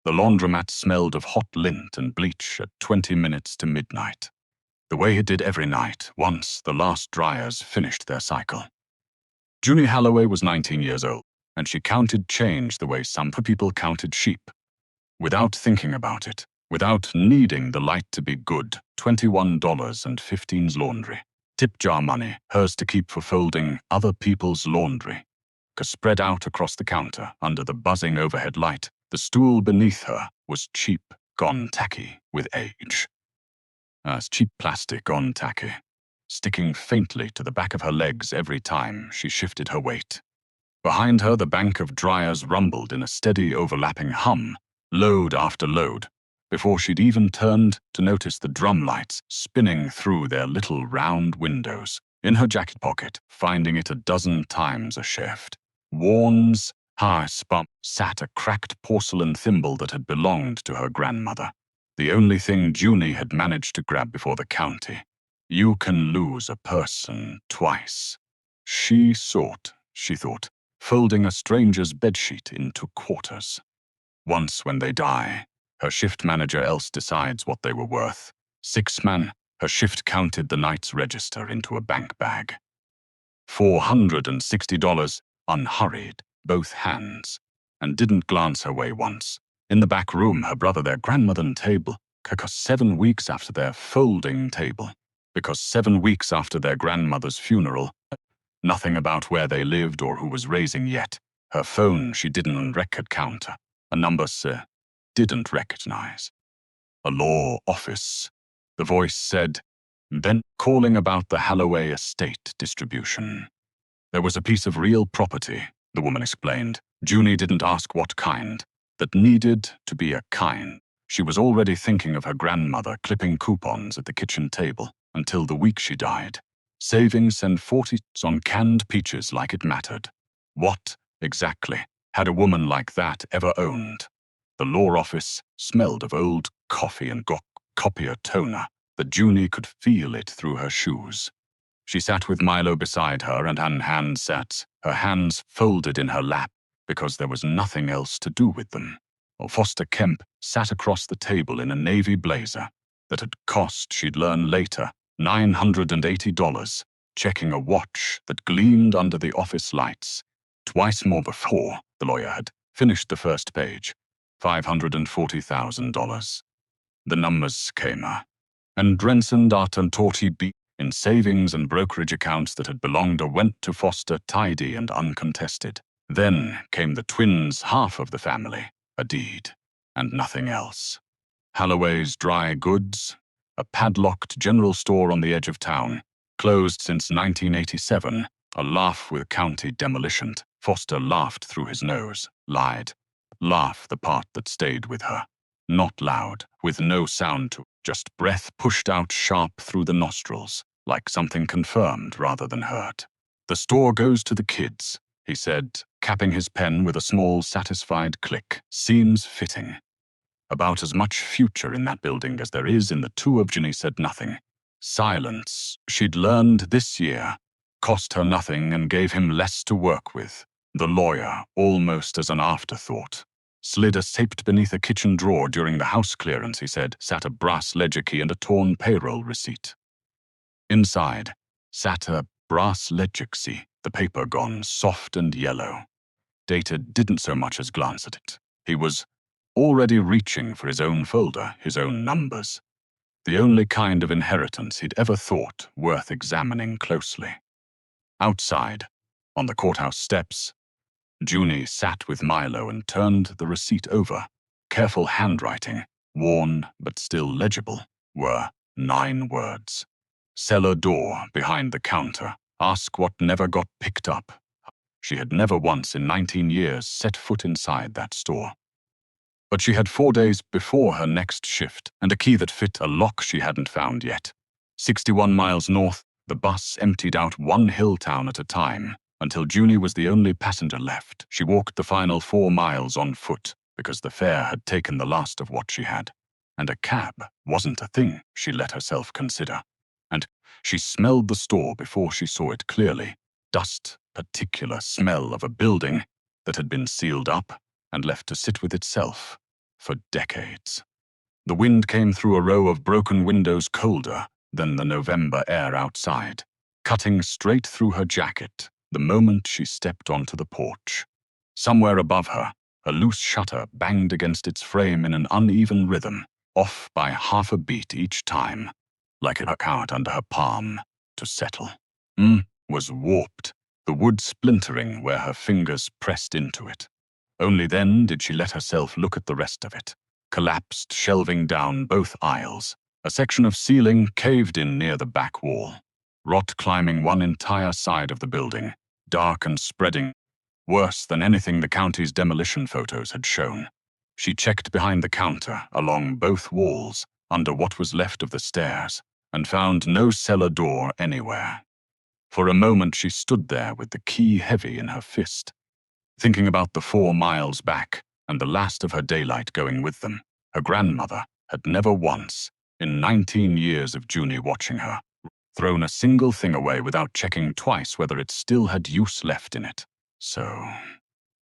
The laundromat smelled of hot lint and bleach at 20 minutes to midnight, the way it did every night once the last dryers finished their cycle. Junie Holloway was 19 years old, and she counted change the way some people counted sheep. Without thinking about it, without needing the light to be good, $21.15's laundry. Tip jar money, hers to keep for folding other people's laundry. Spread out across the counter under the buzzing overhead light, the stool beneath her was cheap, gone tacky with age. Cheap plastic gone tacky, sticking faintly to the back of her legs every time she shifted her weight. Behind her, the bank of dryers rumbled in a steady overlapping hum, load after load, before she'd even turned to notice the drum lights spinning through their little round windows. In her jacket pocket, finding it a dozen times a shift, Warren's high spum sat a cracked porcelain thimble that had belonged to her grandmother, the only thing Junie had managed to grab before the county. You can lose a person twice. She thought, folding a stranger's bedsheet into quarters. Once when they die, her shift manager else decides what they were worth. 6 man, her shift counted the night's register into a bank bag. $460, unhurried, both hands, and didn't glance her way once. In the back room, her brother, their grandmother table, because 7 weeks after their folding table, because 7 weeks after their grandmother's funeral, nothing about where they lived or who was raising yet. Her phone, she didn't record counter. A number didn't recognize. A law office. The voice said, then calling about the Holloway estate distribution. There was a piece of real property, the woman explained. Junie didn't ask what kind, that needed to be a kind. She was already thinking of her grandmother clipping coupons at the kitchen table until the week she died. Savings and 40s on canned peaches like it mattered. What, exactly, had a woman like that ever owned? The law office smelled of old coffee and copier toner, that Junie could feel it through her shoes. She sat with Milo beside her and her hands folded in her lap because there was nothing else to do with them. Foster Kemp sat across the table in a navy blazer that had cost, she'd learn later, $980, checking a watch that gleamed under the office lights. Twice more before the lawyer had finished the first page, $540,000. The numbers came, and Drenson Dart and Torty B in savings and brokerage accounts that had belonged or went to Foster tidy and uncontested. Then came the twins' half of the family, a deed, and nothing else. Holloway's Dry Goods, a padlocked general store on the edge of town, closed since 1987, a laugh with county demolition. Foster laughed through his nose, lied. Laugh the part that stayed with her. Not loud, with no sound to it, just breath pushed out sharp through the nostrils, like something confirmed rather than heard. The store goes to the kids, he said, capping his pen with a small, satisfied click. Seems fitting. About as much future in that building as there is in the two of Junie said nothing. Silence, she'd learned this year, cost her nothing and gave him less to work with. The lawyer, almost as an afterthought, slid a taped beneath a kitchen drawer during the house clearance, he said, sat a brass ledger key and a torn payroll receipt. Inside sat a brass ledger key, the paper gone soft and yellow. Dated didn't so much as glance at it. He was already reaching for his own folder, his own numbers. The only kind of inheritance he'd ever thought worth examining closely. Outside, on the courthouse steps, Junie sat with Milo and turned the receipt over. Careful handwriting, worn but still legible, were 9 words. Cellar door behind the counter. Ask what never got picked up. She had never once in 19 years set foot inside that store. But she had 4 days before her next shift and a key that fit a lock she hadn't found yet. 61 miles north, the bus emptied out one hill town at a time, until Junie was the only passenger left. She walked the final 4 miles on foot, because the fare had taken the last of what she had. And a cab wasn't a thing she let herself consider. And she smelled the store before she saw it clearly. Dust, particular smell of a building that had been sealed up and left to sit with itself. for decades. The wind came through a row of broken windows colder than the November air outside, cutting straight through her jacket the moment she stepped onto the porch. Somewhere above her, a loose shutter banged against its frame in an uneven rhythm, off by half a beat each time, like it took out under her palm to settle. Was warped, the wood splintering where her fingers pressed into it. Only then did she let herself look at the rest of it. Collapsed shelving down both aisles. A section of ceiling caved in near the back wall. Rot climbing one entire side of the building, dark and spreading, worse than anything the county's demolition photos had shown. She checked behind the counter, along both walls, under what was left of the stairs, and found no cellar door anywhere. For a moment she stood there with the key heavy in her fist, thinking about the 4 miles back and the last of her daylight going with them. Her grandmother had never once, in 19 years of Junie watching her, thrown a single thing away without checking twice whether it still had use left in it. So,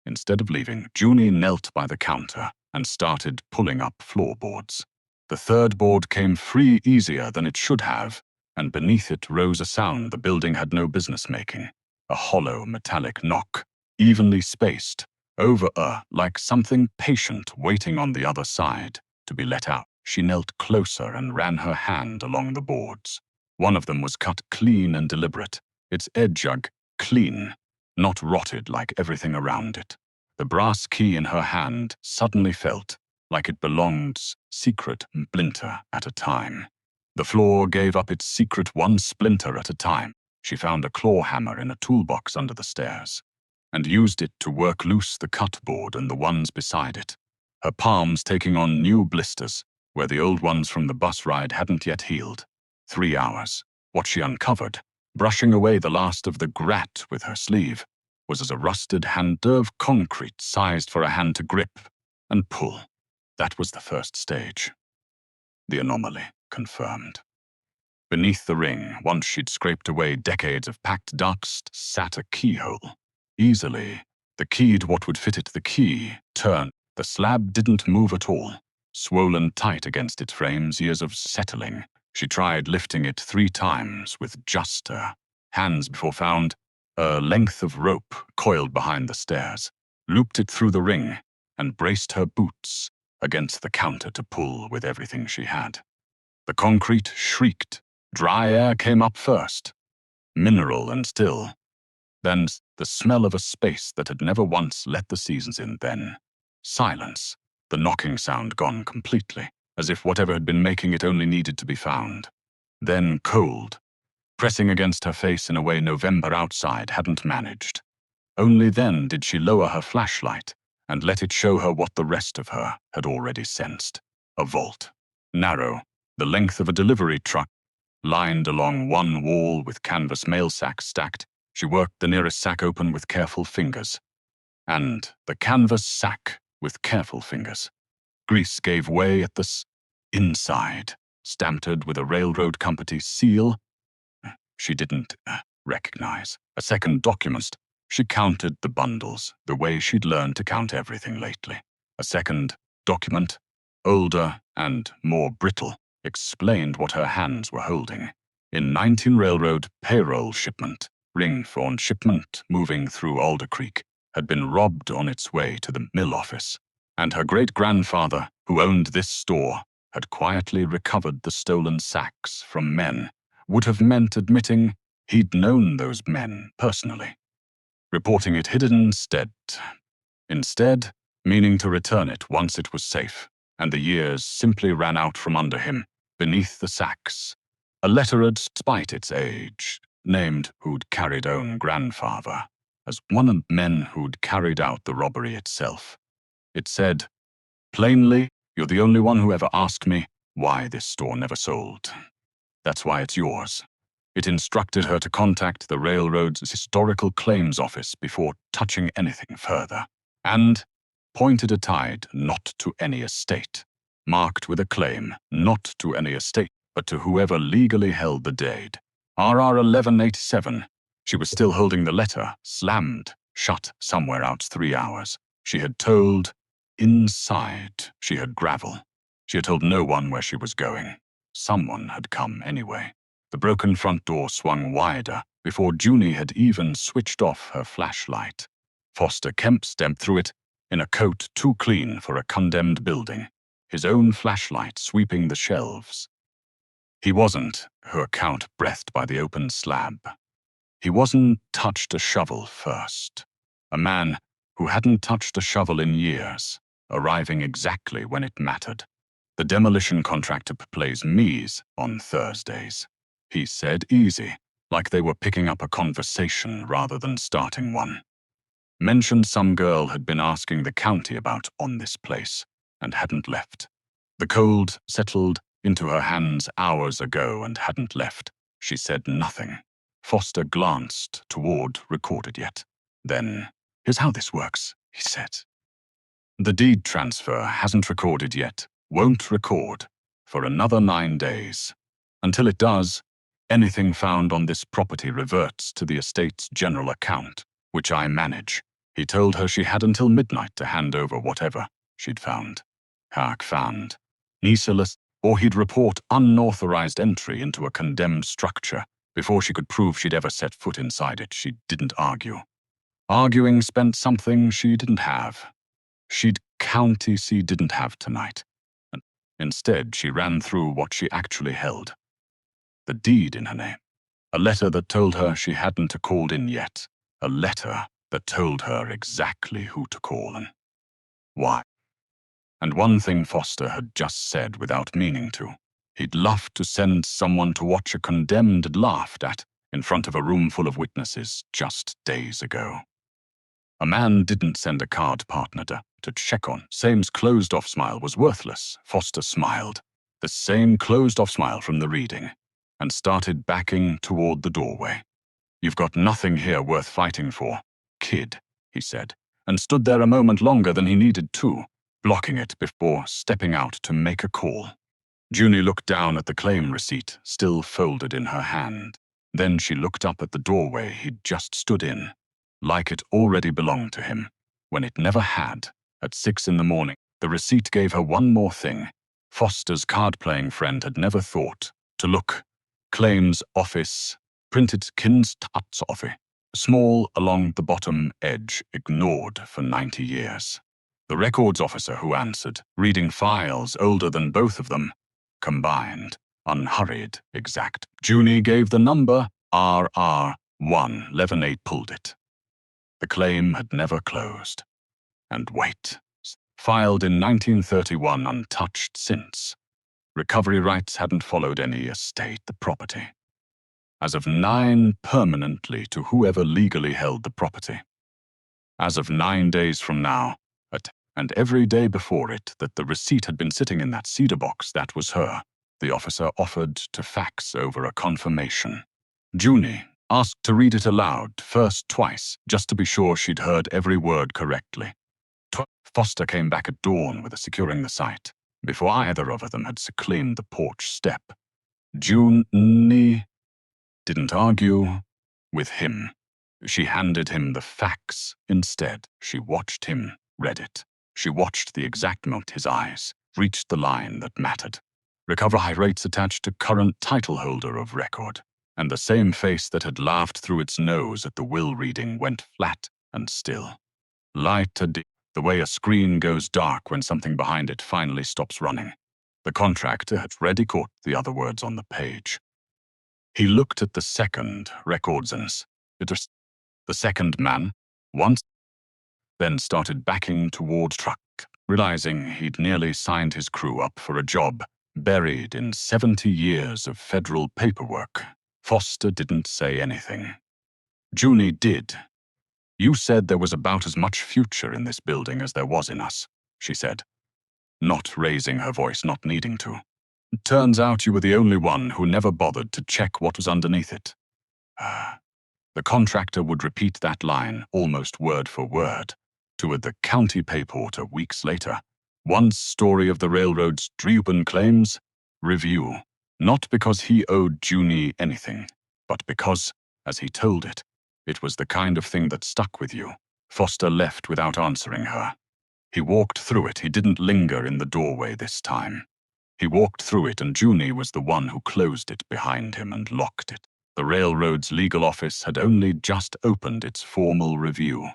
instead of leaving, Junie knelt by the counter and started pulling up floorboards. The third board came free easier than it should have, and beneath it rose a sound the building had no business making, a hollow metallic knock, evenly spaced, over like something patient waiting on the other side to be let out. She knelt closer and ran her hand along the boards. One of them was cut clean and deliberate, its edge clean, not rotted like everything around it. The brass key in her hand suddenly felt like it belonged secret splinter at a time. The floor gave up its secret one splinter at a time. She found a claw hammer in a toolbox under the stairs, and used it to work loose the cut board and the ones beside it, her palms taking on new blisters where the old ones from the bus ride hadn't yet healed. 3 hours. What she uncovered, brushing away the last of the grat with her sleeve, was as a rusted hand of concrete sized for a hand to grip and pull. That was the first stage. The anomaly confirmed. Beneath the ring, once she'd scraped away decades of packed dust, sat a keyhole. Easily, the keyed what would fit it. The key turned. The slab didn't move at all, swollen tight against its frames, years of settling. She tried lifting it 3 times with just her hands before found a length of rope coiled behind the stairs, looped it through the ring, and braced her boots against the counter to pull with everything she had. The concrete shrieked. Dry air came up first, mineral and still. Then the smell of a space that had never once let the seasons in. Then silence, the knocking sound gone completely, as if whatever had been making it only needed to be found. Then cold, pressing against her face in a way November outside hadn't managed. Only then did she lower her flashlight and let it show her what the rest of her had already sensed. A vault, narrow, the length of a delivery truck, lined along one wall with canvas mail sacks stacked. She worked the nearest sack open with careful fingers. And the canvas sack with careful fingers. Grease gave way at the inside, stamped with a railroad company seal. She didn't recognize. A second document. She counted the bundles, the way she'd learned to count everything lately. A second document, older and more brittle, explained what her hands were holding. In 19 railroad payroll shipment, ring-thorn shipment moving through Alder Creek, had been robbed on its way to the mill office, and her great-grandfather, who owned this store, had quietly recovered the stolen sacks from men, would have meant admitting he'd known those men personally. Reporting it hidden instead, meaning to return it once it was safe, and the years simply ran out from under him, beneath the sacks. A lettered, despite its age, named who'd carried own grandfather, as one of the men who'd carried out the robbery itself. It said, "Plainly, you're the only one who ever asked me why this store never sold. That's why it's yours." It instructed her to contact the railroad's historical claims office before touching anything further, and pointed a tide not to any estate, marked with a claim not to any estate, but to whoever legally held the deed. RR 1187. She was still holding the letter, slammed shut somewhere out 3 hours. She had told inside, she heard gravel. She had told no one where she was going. Someone had come anyway. The broken front door swung wider before Junie had even switched off her flashlight. Foster Kemp stepped through it in a coat too clean for a condemned building, his own flashlight sweeping the shelves. He wasn't, her account breathed by the open slab. He wasn't touched a shovel first. A man who hadn't touched a shovel in years, arriving exactly when it mattered. The demolition contractor plays Mies on Thursdays. He said easy, like they were picking up a conversation rather than starting one. Mentioned some girl had been asking the county about on this place, and hadn't left. The cold settled into her hands hours ago and hadn't left. She said nothing. Foster glanced toward recorded yet. Then, here's how this works, he said. The deed transfer hasn't recorded yet, won't record, for another 9 days. Until it does, anything found on this property reverts to the estate's general account, which I manage. He told her she had until midnight to hand over whatever she'd found. Found. Niceless, or he'd report unauthorized entry into a condemned structure before she could prove she'd ever set foot inside it. She didn't argue. Arguing spent something she didn't have. She'd county she didn't have tonight. Instead, she ran through what she actually held. The deed in her name. A letter that told her she hadn't called in yet. A letter that told her exactly who to call and why. And one thing Foster had just said without meaning to. He'd love to send someone to watch a condemned laughed at in front of a room full of witnesses just days ago. A man didn't send a card partner to check on. Same's closed-off smile was worthless. Foster smiled, the same closed-off smile from the reading, and started backing toward the doorway. You've got nothing here worth fighting for, kid, he said, and stood there a moment longer than he needed to, blocking it before stepping out to make a call. Junie looked down at the claim receipt, still folded in her hand. Then she looked up at the doorway he'd just stood in, like it already belonged to him, when it never had. At 6 in the morning, the receipt gave her one more thing. Foster's card-playing friend had never thought to look. Claims office, printed Kin's Tuts office, small along the bottom edge, ignored for 90 years. The records officer who answered, reading files older than both of them, combined, unhurried, exact. Junie gave the number, RR 1118 pulled it. The claim had never closed. And wait, filed in 1931, untouched since. Recovery rights hadn't followed any estate, the property. As of 9, permanently to whoever legally held the property. As of 9 days from now, and every day before it, that the receipt had been sitting in that cedar box, that was her. The officer offered to fax over a confirmation. Junie asked to read it aloud, first twice, just to be sure she'd heard every word correctly. Foster came back at dawn with a securing the site, before either of them had claimed the porch step. Junie didn't argue with him. She handed him the fax instead. She watched him read it. She watched the exact moment his eyes reached the line that mattered. Recovery rates attached to current title holder of record, and the same face that had laughed through its nose at the will reading went flat and still. Light to dim, the way a screen goes dark when something behind it finally stops running. The contractor had ready caught the other words on the page. He looked at the second records and the second man, once, then started backing toward truck, realizing he'd nearly signed his crew up for a job buried in 70 years of federal paperwork. Foster didn't say anything. Junie did. You said there was about as much future in this building as there was in us, she said, not raising her voice, not needing to. Turns out you were the only one who never bothered to check what was underneath it. The contractor would repeat that line, almost word for word, to the county pay porter weeks later. Once story of the railroad's Dreuben claims review, not because he owed Junie anything, but because, as he told it, it was the kind of thing that stuck with you. Foster left without answering her. He walked through it. He didn't linger in the doorway this time. He walked through it, and Junie was the one who closed it behind him and locked it. The railroad's legal office had only just opened its formal review.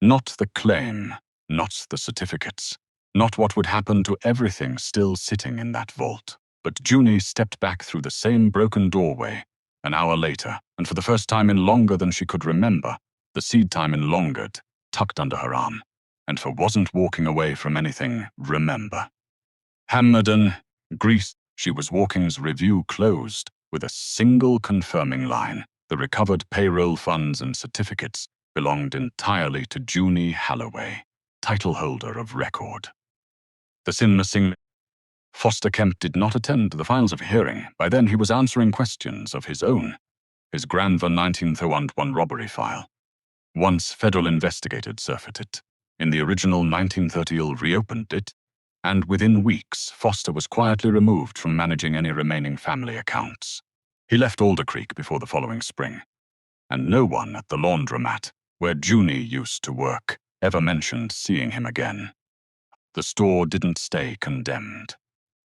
Not the claim, not the certificates, not what would happen to everything still sitting in that vault. But Junie stepped back through the same broken doorway an hour later, and for the first time in longer than she could remember, the seed time in Longard tucked under her arm, and for wasn't walking away from anything, remember. Hammerden, Greece, she was walking's review closed with a single confirming line. The recovered payroll funds and certificates belonged entirely to Junie Halloway, title holder of record. The sin missing Foster Kemp did not attend to the files of hearing. By then he was answering questions of his own. His Granva 1901 robbery file. Once federal investigators surfeited it. In the original 1930 reopened it, and within weeks Foster was quietly removed from managing any remaining family accounts. He left Alder Creek before the following spring, and no one at the laundromat, where Junie used to work, ever mentioned seeing him again. The store didn't stay condemned.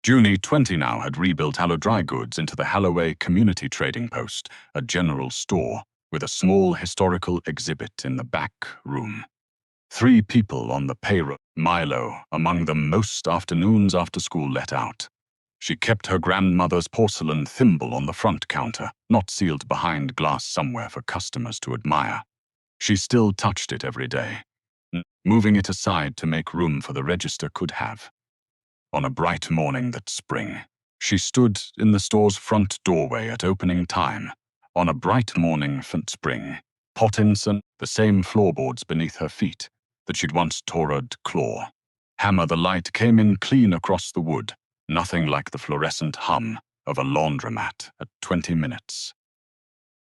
Junie, 20 now, had rebuilt Hallow Dry Goods into the Halloway Community Trading Post, a general store with a small historical exhibit in the back room. 3 people on the payroll, Milo among them most afternoons after school let out. She kept her grandmother's porcelain thimble on the front counter, not sealed behind glass somewhere for customers to admire. She still touched it every day, moving it aside to make room for the register could have. On a bright morning that spring, she stood in the store's front doorway at opening time. On a bright morning that spring, Pottinson, the same floorboards beneath her feet that she'd once tora'd claw. Hammer the light came in clean across the wood, nothing like the fluorescent hum of a laundromat at 20 minutes.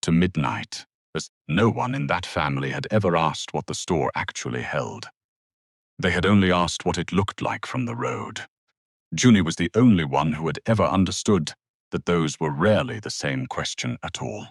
To midnight, as no one in that family had ever asked what the store actually held. They had only asked what it looked like from the road. Junie was the only one who had ever understood that those were rarely the same question at all.